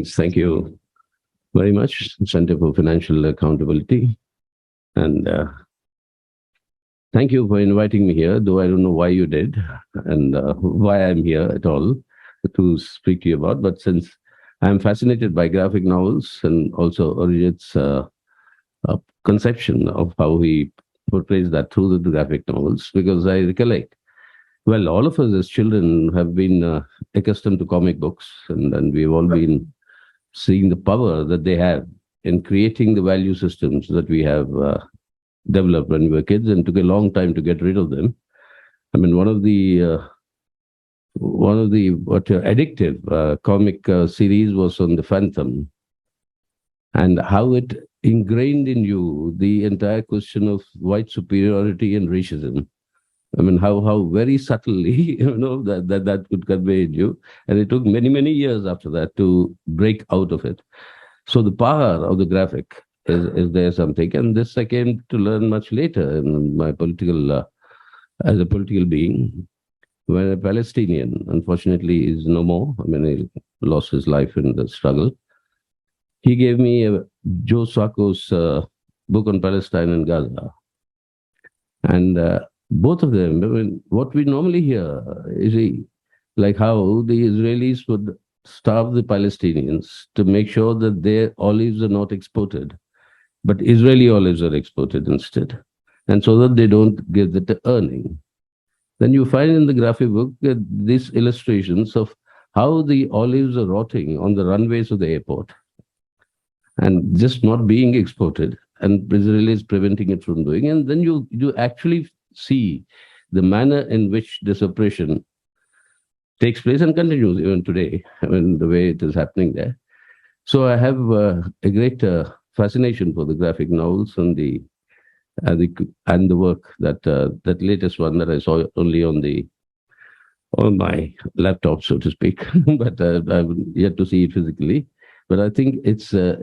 Thanks. Thank you very much, Center for Financial Accountability. And thank you for inviting me here, though I don't know why you did and why I'm here at all to speak to you about. But since I'm fascinated by graphic novels and also Arijit's conception of how he portrays that through the graphic novels, because I recollect, well, all of us as children have been accustomed to comic books, and we've all been seeing the power that they have in creating the value systems that we have developed when we were kids, and took a long time to get rid of them. I mean, one of the addictive comic series was on the Phantom, and how it ingrained in you the entire question of white superiority and racism. I mean, how very subtly, that could convey in you. And it took many years after that to break out of it. So the power of the graphic is there something. And this I came to learn much later in my as a political being, when a Palestinian, unfortunately, is no more. I mean, he lost his life in the struggle. He gave me Joe Sacco's book on Palestine and Gaza. And both of them, I mean, what we normally hear is like how the Israelis would starve the Palestinians to make sure that their olives are not exported, but Israeli olives are exported instead, and so that they don't get the earning. Then you find in the graphic book these illustrations of how the olives are rotting on the runways of the airport and just not being exported, and Israelis preventing it from doing. And then you actually see the manner in which this oppression takes place and continues even today. I mean, the way it is happening there. So I have a great fascination for the graphic novels and the work that latest one that I saw only on my laptop, so to speak, but I've yet to see it physically. But I think it's a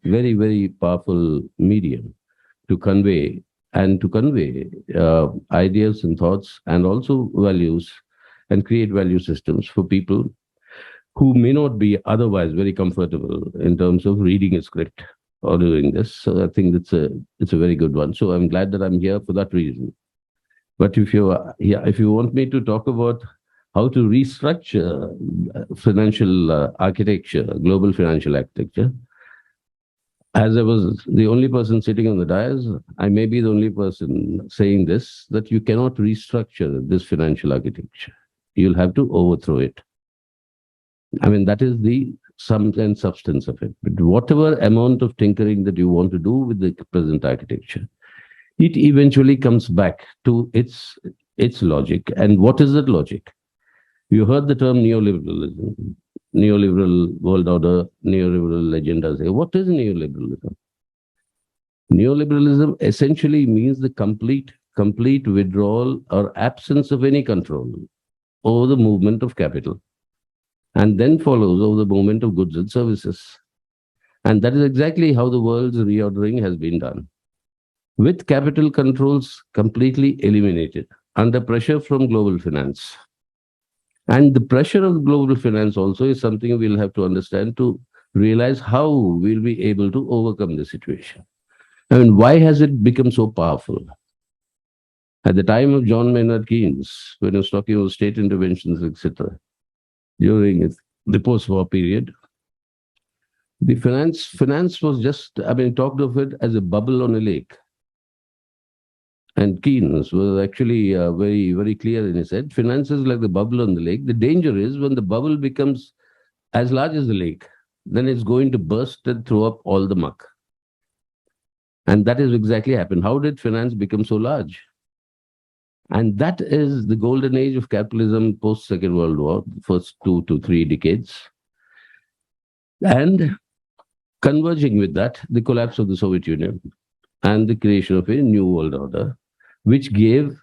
very powerful medium to convey ideas and thoughts and also values, and create value systems for people who may not be otherwise very comfortable in terms of reading a script or doing this. So I think it's a very good one. So I'm glad that I'm here for that reason. But if you want me to talk about how to restructure financial architecture, global financial architecture, as I was the only person sitting on the dais, I may be the only person saying this, that you cannot restructure this financial architecture. You'll have to overthrow it. I mean, that is the sum and substance of it. But whatever amount of tinkering that you want to do with the present architecture, it eventually comes back to its logic. And what is that logic? You heard the term neoliberalism. Neoliberal world order, neoliberal agenda. What is neoliberalism? Neoliberalism essentially means the complete withdrawal or absence of any control over the movement of capital, and then follows over the movement of goods and services. And that is exactly how the world's reordering has been done, with capital controls completely eliminated under pressure from global finance. And the pressure of global finance also is something we'll have to understand to realize how we'll be able to overcome the situation. I mean, why has it become so powerful? At the time of John Maynard Keynes, when he was talking about state interventions, etc., during the post-war period, the finance was just, I mean, talked of it as a bubble on a lake. And Keynes was actually very clear in his head. Finance is like the bubble on the lake. The danger is when the bubble becomes as large as the lake, then it's going to burst and throw up all the muck. And that is exactly happened. How did finance become so large? And that is the golden age of capitalism post Second World War, first 2 to 3 decades. And converging with that, the collapse of the Soviet Union and the creation of a new world order, which gave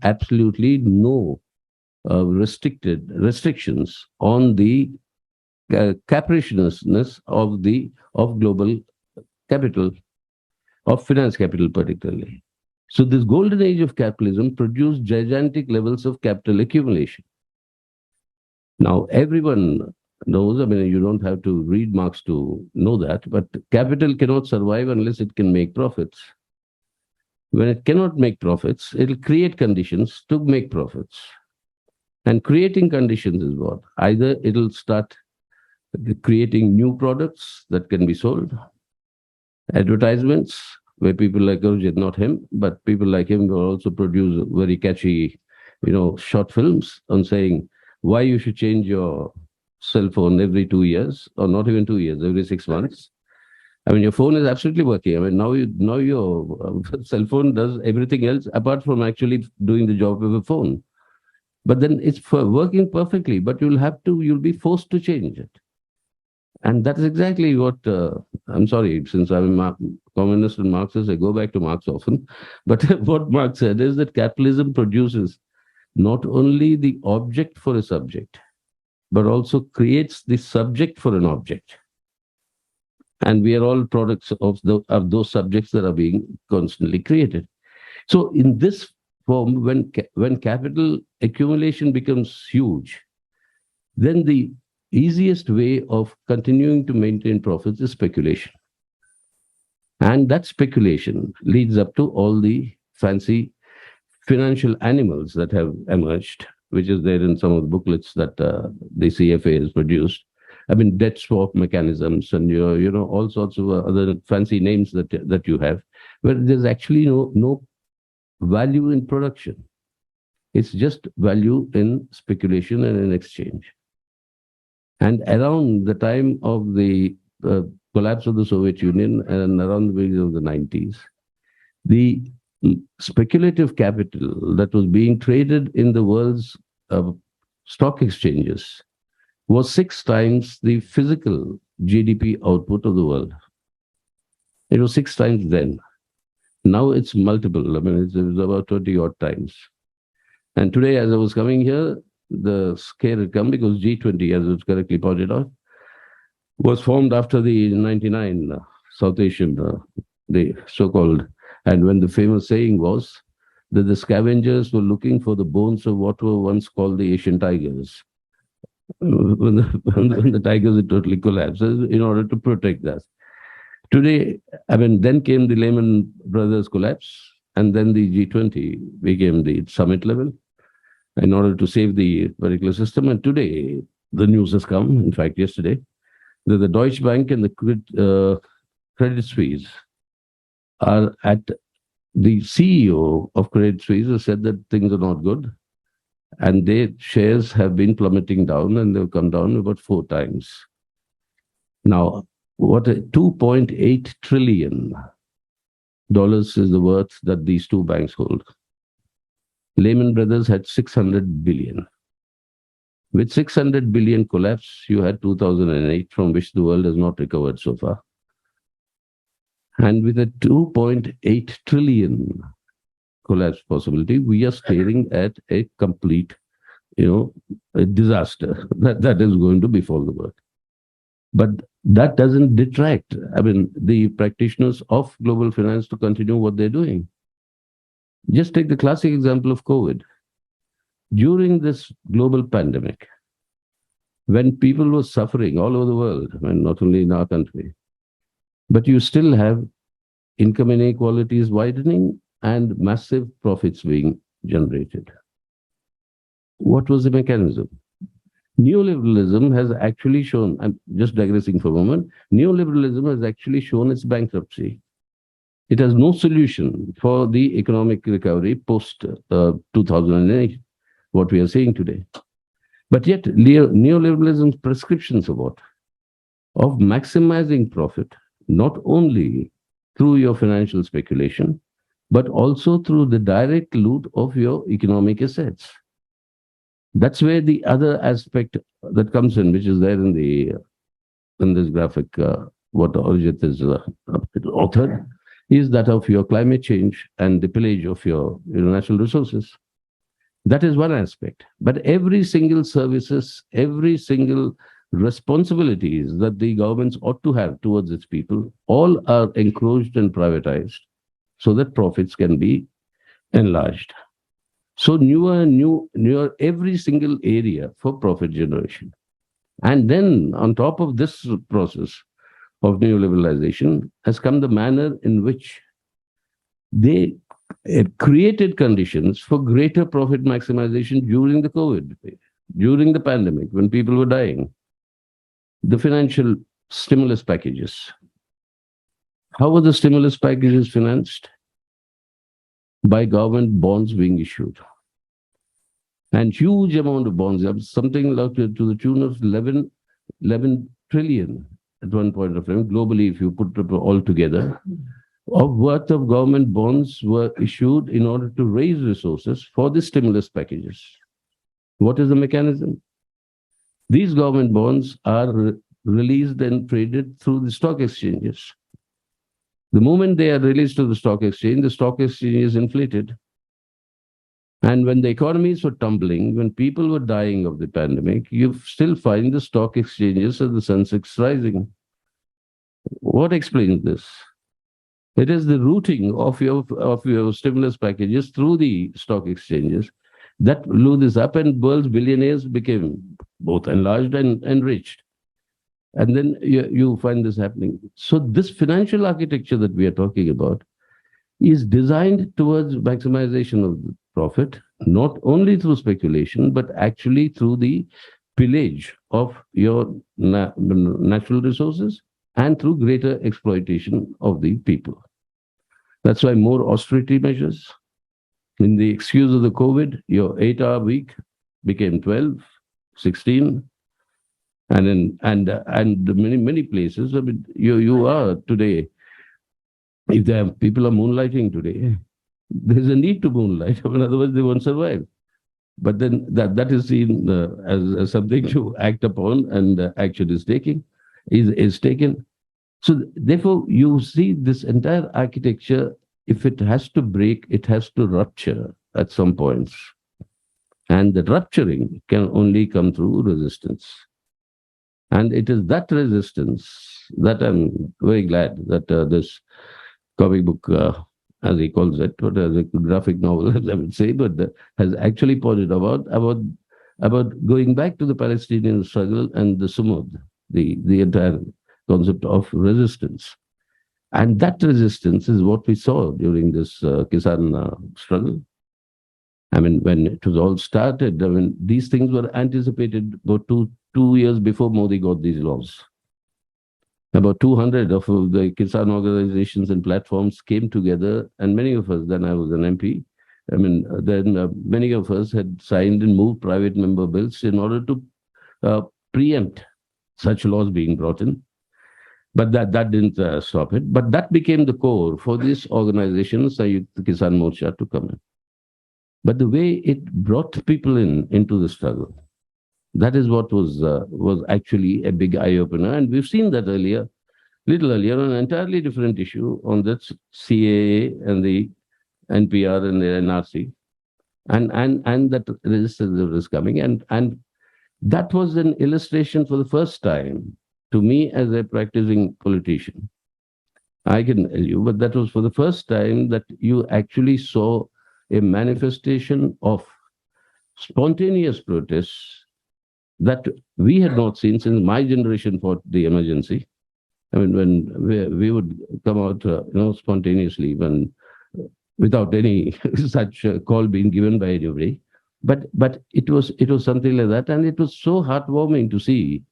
absolutely no restrictions on the capriciousness of global capital, of finance capital particularly. So this golden age of capitalism produced gigantic levels of capital accumulation. Now everyone knows. I mean, you don't have to read Marx to know that, but capital cannot survive unless it can make profits. When it cannot make profits, it'll create conditions to make profits. And creating conditions is what? Either it'll start creating new products that can be sold, advertisements where people like Arjit, not him, but people like him will also produce very catchy, short films on saying why you should change your cell phone every 2 years, or not even 2 years, every 6 months. I mean, your phone is absolutely working. I mean, now your cell phone does everything else apart from actually doing the job of a phone. But then it's working perfectly. But you'll be forced to change it. And that is exactly what, I'm sorry, since I'm a communist and Marxist, I go back to Marx often. But what Marx said is that capitalism produces not only the object for a subject, but also creates the subject for an object. And we are all products of those subjects that are being constantly created. So in this form, when capital accumulation becomes huge, then the easiest way of continuing to maintain profits is speculation. And that speculation leads up to all the fancy financial animals that have emerged, which is there in some of the booklets that the CFA has produced. I mean, debt swap mechanisms and all sorts of other fancy names that you have, where there's actually no value in production. It's just value in speculation and in exchange. And around the time of the collapse of the Soviet Union and around the beginning of the 90s, the speculative capital that was being traded in the world's stock exchanges was 6 times the physical GDP output of the world. It was 6 times then. Now it's multiple. I mean, it's about 20 odd times. And today, as I was coming here, the scare had come because G20, as it's correctly pointed out, was formed after the 99 South Asian, the so-called, and when the famous saying was that the scavengers were looking for the bones of what were once called the Asian tigers. When the tigers had totally collapsed, in order to protect that. Today, I mean, then came the Lehman Brothers collapse, and then the G20 became the summit level in order to save the particular system. And today, the news has come, in fact, yesterday, that the Deutsche Bank and the Credit Suisse are at the CEO of Credit Suisse has said that things are not good. And their shares have been plummeting down, and they've come down about 4 times. Now, what a $2.8 trillion is the worth that these two banks hold. Lehman Brothers had 600 billion. With 600 billion collapse, you had 2008, from which the world has not recovered so far. And with a 2.8 trillion collapse possibility, we are staring at a complete, a disaster that is going to befall the world. But that doesn't detract, I mean, the practitioners of global finance to continue what they're doing. Just take the classic example of COVID. During this global pandemic, when people were suffering all over the world, I mean, not only in our country, but you still have income inequalities widening and massive profits being generated. What was the mechanism? Neoliberalism has actually shown, I'm just digressing for a moment, neoliberalism has actually shown its bankruptcy. It has no solution for the economic recovery post 2008, what we are seeing today. But yet, neoliberalism's prescriptions of what? Of maximizing profit, not only through your financial speculation, but also through the direct loot of your economic assets. That's where the other aspect that comes in, which is there in this graphic, what Arjit is authored, is that of your climate change and the pillage of your natural resources. That is one aspect. But every single services, every single responsibilities that the governments ought to have towards its people, all are encroached and privatized so that profits can be enlarged. So newer every single area for profit generation. And then on top of this process of neoliberalization has come the manner in which they created conditions for greater profit maximization during the COVID, during the pandemic, when people were dying. The financial stimulus packages. How were the stimulus packages financed? By government bonds being issued. And huge amount of bonds, something like to the tune of 11 trillion at one point of time, globally, if you put it all together, of worth of government bonds were issued in order to raise resources for the stimulus packages. What is the mechanism? These government bonds are released and traded through the stock exchanges. The moment they are released to the stock exchange is inflated. And when the economies were tumbling, when people were dying of the pandemic, you still find the stock exchanges and the Sensex rising. What explains this? It is the routing of your stimulus packages through the stock exchanges that blew this up, and world's billionaires became both enlarged and enriched. And then you find this happening. So this financial architecture that we are talking about is designed towards maximization of the profit, not only through speculation, but actually through the pillage of your natural resources and through greater exploitation of the people. That's why more austerity measures. In the excuse of the COVID, your 8-hour week became 12, 16, and many places. I mean, you are today. If there are, people are moonlighting today, there's a need to moonlight. I mean, otherwise, they won't survive. But then that is seen as something to act upon, and action is taken. So therefore, you see this entire architecture. If it has to break, it has to rupture at some points, and the rupturing can only come through resistance. And it is that resistance that I'm very glad that this comic book, as he calls it, or as a graphic novel, as I would say, but has actually pointed about going back to the Palestinian struggle and the Sumud, the entire concept of resistance. And that resistance is what we saw during this Kisan struggle. I mean, when it was all started, I mean, these things were anticipated about two years before Modi got these laws. About 200 of the Kisan organizations and platforms came together, and many of us, then I was an MP, I mean, then many of us had signed and moved private member bills in order to preempt such laws being brought in. But that didn't stop it. But that became the core for this organization, Sanyukt Kisan Morcha, to come in. But the way it brought people into the struggle, that is what was actually a big eye opener, and we've seen that little earlier, on an entirely different issue, on that CAA and the NPR and the NRC, and that resistance that was coming, and that was an illustration for the first time to me as a practicing politician. I can tell you, but that was for the first time that you actually saw a manifestation of spontaneous protests that we had not seen since my generation fought the emergency. I mean, when we would come out, spontaneously, without any such call being given by anybody. But it was something like that, and it was so heartwarming to see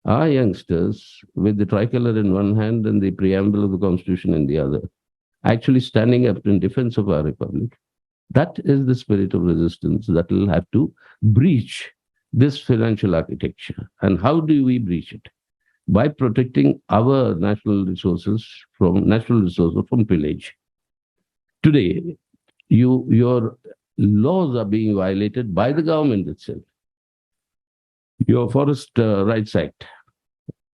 our youngsters with the tricolor in one hand and the preamble of the Constitution in the other, actually standing up in defense of our republic. That is the spirit of resistance that will have to breach this financial architecture. And how do we breach it? By protecting our natural resources from pillage. Today, your laws are being violated by the government itself. Your Forest Rights Act,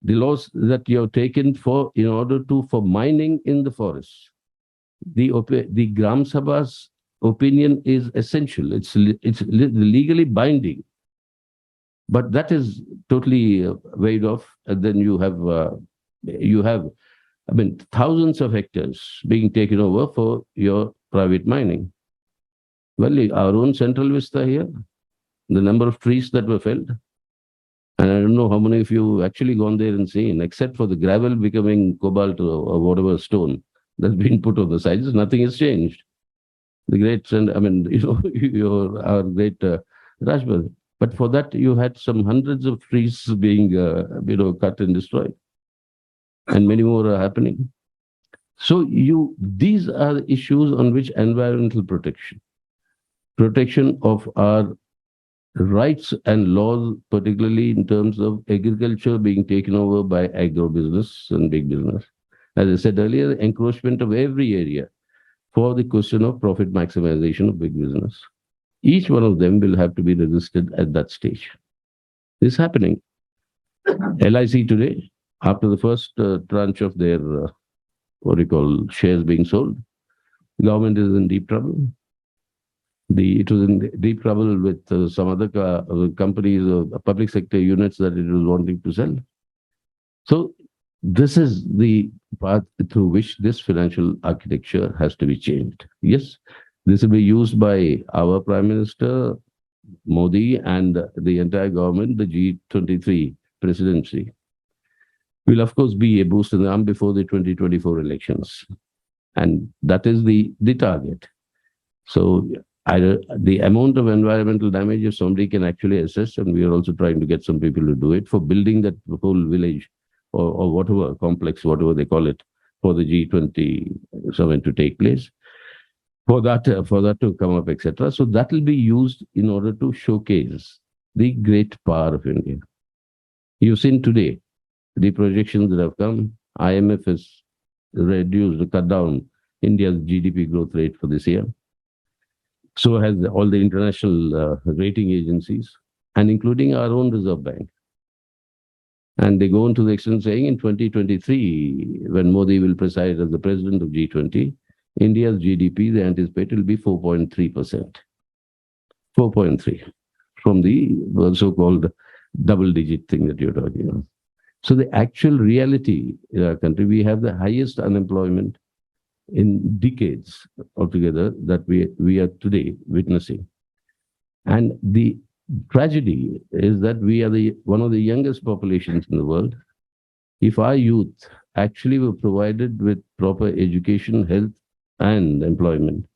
the laws that you have taken for mining in the forests, the Gram Sabha's opinion is essential. It's legally binding, but that is totally weighed off. And then you have, I mean, thousands of hectares being taken over for your private mining. Well, our own Central Vista here, the number of trees that were felled. And I don't know how many of you actually gone there and seen, except for the gravel becoming cobalt or whatever stone that's been put on the sides, nothing has changed. The great, and I mean, your our great Rajbal. But for that, you had some hundreds of trees being, cut and destroyed, and many more are happening. So these are the issues on which environmental protection of our rights and laws, particularly in terms of agriculture being taken over by agro-business and big business. As I said earlier, encroachment of every area for the question of profit maximization of big business. Each one of them will have to be resisted at that stage. This is happening. LIC today, after the first tranche of their, what do you call, shares being sold, the government is in deep trouble. It was in deep trouble with some other companies, public sector units that it was wanting to sell. So this is the path through which this financial architecture has to be changed. Yes, this will be used by our Prime Minister, Modi, and the entire government, the G23 presidency. Will, of course, be a boost in the arm before the 2024 elections. And that is the target. So the amount of environmental damage, if somebody can actually assess, and we are also trying to get some people to do it for building that whole village or whatever complex, whatever they call it, for the G20 summit to take place, for that to come up, etc. So that will be used in order to showcase the great power of India. You've seen today the projections that have come. IMF has cut down India's GDP growth rate for this year. So has all the international rating agencies, and including our own Reserve Bank. And they go on to the extent saying in 2023, when Modi will preside as the president of G20, India's GDP, they anticipate, will be 4.3%. 4.3 from the so-called double-digit thing that you're talking about. So the actual reality in our country, we have the highest unemployment in decades altogether that we are today witnessing. And the tragedy is that we are one of the youngest populations in the world. If our youth actually were provided with proper education, health, and employment,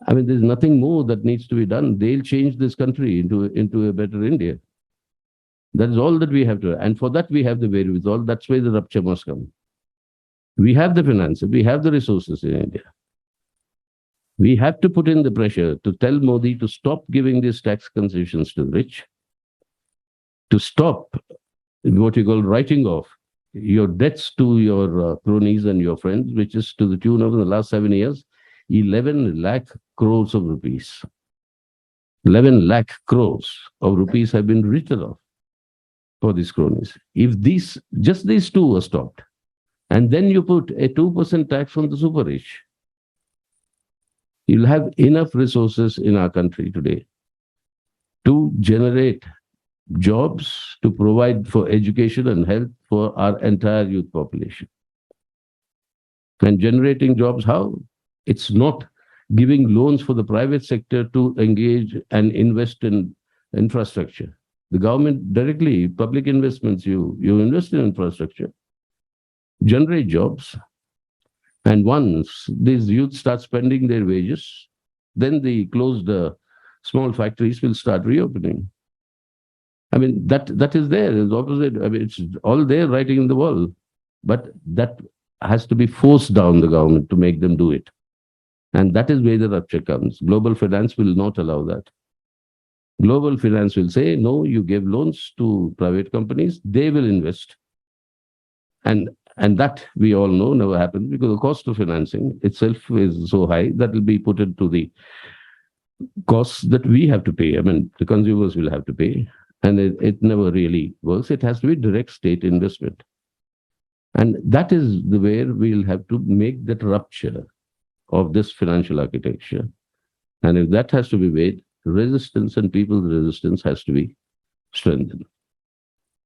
I mean, there's nothing more that needs to be done. They'll change this country into a better India. That is all that we have to. And for that, we have the wherewithal. That's where the rupture must come. We have the finances, we have the resources in India. We have to put in the pressure to tell Modi to stop giving these tax concessions to the rich, to stop what you call writing off your debts to your cronies and your friends, which is to the tune of, in the last 7 years, 11 lakh crores of rupees. 11 lakh crores of rupees have been written off for these cronies. If just these two were stopped, and then you put a 2% tax on the super rich, you'll have enough resources in our country today to generate jobs, to provide for education and health for our entire youth population. And generating jobs, how? It's not giving loans for the private sector to engage and invest in infrastructure. The government directly, public investments, you invest in infrastructure, generate jobs, and once these youth start spending their wages, then the closed small factories will start reopening. I mean, that is there. It's opposite. I mean, it's all there writing in the wall. But that has to be forced down the government to make them do it. And that is where the rupture comes. Global finance will not allow that. Global finance will say, no, you give loans to private companies, they will invest. And that we all know never happens because the cost of financing itself is so high that will be put into the costs that we have to pay. I mean, the consumers will have to pay. And it never really works. It has to be direct state investment. And that is the where we'll have to make that rupture of this financial architecture. And if that has to be made, resistance and people's resistance has to be strengthened.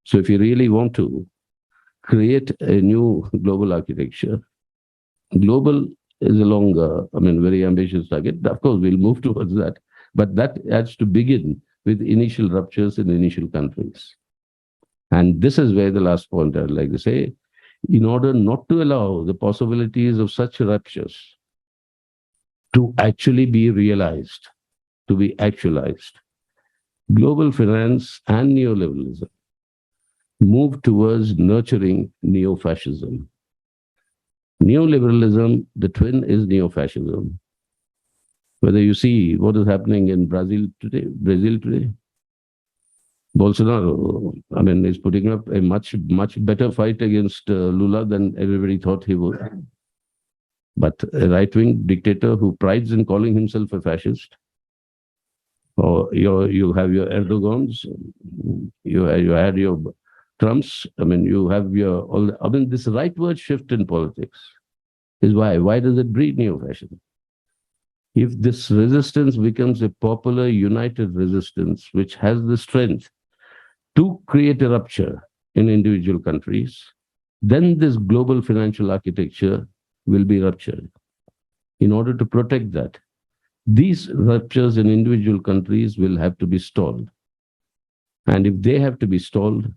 So if you really want to create a new global architecture, global is a long, very ambitious target. Of course, we'll move towards that. But that has to begin with initial ruptures in initial countries. And this is where the last point I'd like to say, in order not to allow the possibilities of such ruptures to actually be realized, to be actualized, global finance and neoliberalism move towards nurturing neo-fascism. Neoliberalism, the twin is neo-fascism. Whether you see what is happening in Brazil today, Bolsonaro, I mean, is putting up a much better fight against Lula than everybody thought he would. But a right-wing dictator who prides in calling himself a fascist, or you have your Erdogans, you had your Trumps. I mean, you have your I mean, this rightward shift in politics is why. Why does it breed neo-fascism? If this resistance becomes a popular, united resistance, which has the strength to create a rupture in individual countries, then this global financial architecture will be ruptured. In order to protect that, these ruptures in individual countries will have to be stalled. And if they have to be stalled,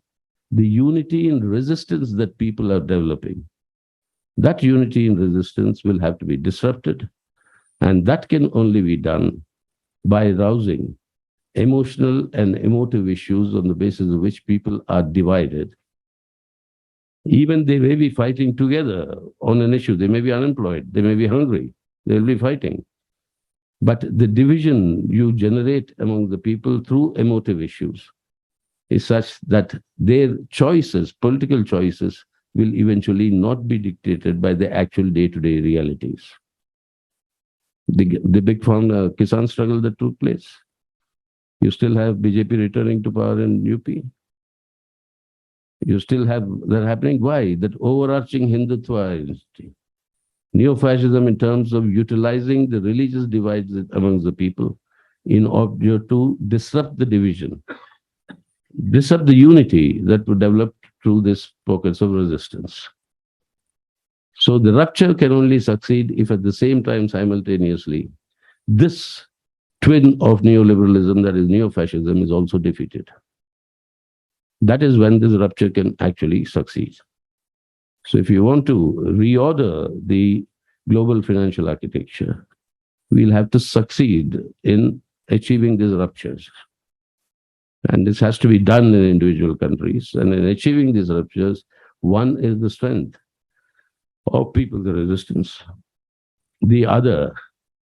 the unity and resistance that people are developing, that unity and resistance will have to be disrupted. And that can only be done by rousing emotional and emotive issues on the basis of which people are divided. Even they may be fighting together on an issue. They may be unemployed. They may be hungry. They'll be fighting. But the division you generate among the people through emotive issues is such that their choices, political choices, will eventually not be dictated by the actual day-to-day realities. The big farm Kisan struggle that took place. You still have BJP returning to power in UP. You still have that happening. Why? That overarching Hindutva identity. Neo-fascism in terms of utilizing the religious divides amongst the people in order to disrupt the division, disrupt the unity that would develop through these pockets of resistance. So the rupture can only succeed if at the same time, simultaneously, this twin of neoliberalism, that is neo-fascism, is also defeated. That is when this rupture can actually succeed. So if you want to reorder the global financial architecture, we'll have to succeed in achieving these ruptures. And this has to be done in individual countries. And in achieving these ruptures, one is the strength of people, the resistance. The other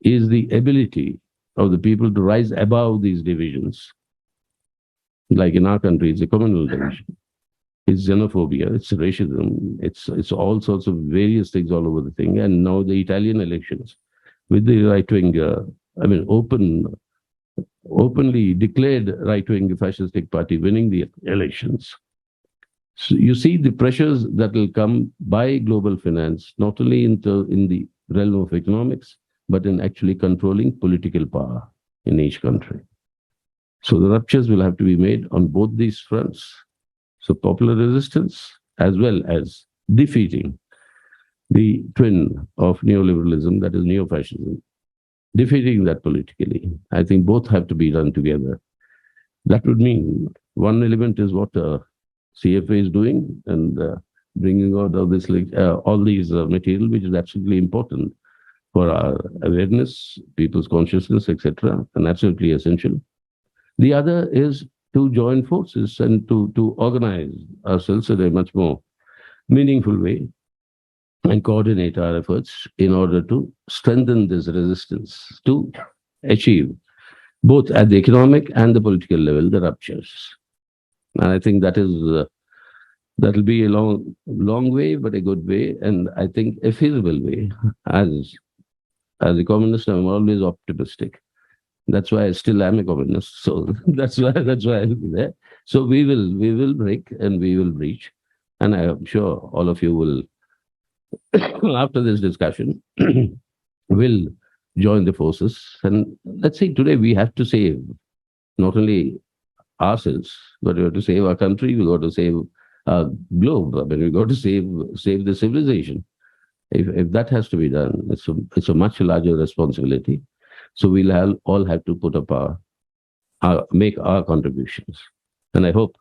is the ability of the people to rise above these divisions. Like in our country, it's a communal division. It's xenophobia, it's racism, it's all sorts of various things all over the thing. And now the Italian elections with the right-wing, openly declared right-wing fascistic party winning the elections. So you see the pressures that will come by global finance, not only in the realm of economics, but in actually controlling political power in each country. So the ruptures will have to be made on both these fronts. So popular resistance as well as defeating the twin of neoliberalism, that is neo-fascism, defeating that politically. I think both have to be done together. That would mean one element is what CFA is doing and bringing out all this, all these material, which is absolutely important for our awareness, people's consciousness, etc., and absolutely essential. The other is to join forces and to organize ourselves in a much more meaningful way and coordinate our efforts in order to strengthen this resistance to achieve both at the economic and the political level the ruptures. And I think that'll be a long way, but a good way, and I think a feasible way. As a communist, I'm always optimistic. That's why I still am a communist. So that's why I'll be there. So we will break and we will breach. And I'm sure all of you will, after this discussion, will join the forces. And let's say today we have to save not only ourselves, but we have to save our country. We've got to save our globe. I mean, we've got to save the civilization. If that has to be done, it's a much larger responsibility. So we'll all have to put up make our contributions. And I hope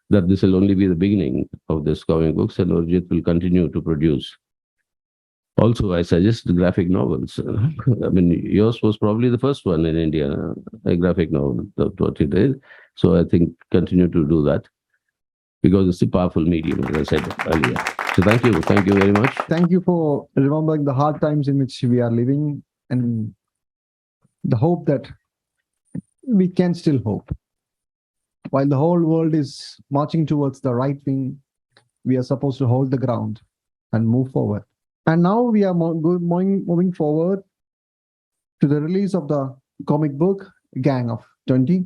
that this will only be the beginning of this comic books, and Urjit will continue to produce. Also, I suggest graphic novels. I mean, yours was probably the first one in India, a graphic novel, that's what it is. So I think continue to do that because it's a powerful medium, as I said earlier. So thank you. Thank you very much. Thank you for remembering the hard times in which we are living and the hope that we can still hope. While the whole world is marching towards the right wing, we are supposed to hold the ground and move forward. And now we are moving forward to the release of the comic book Gang of 20.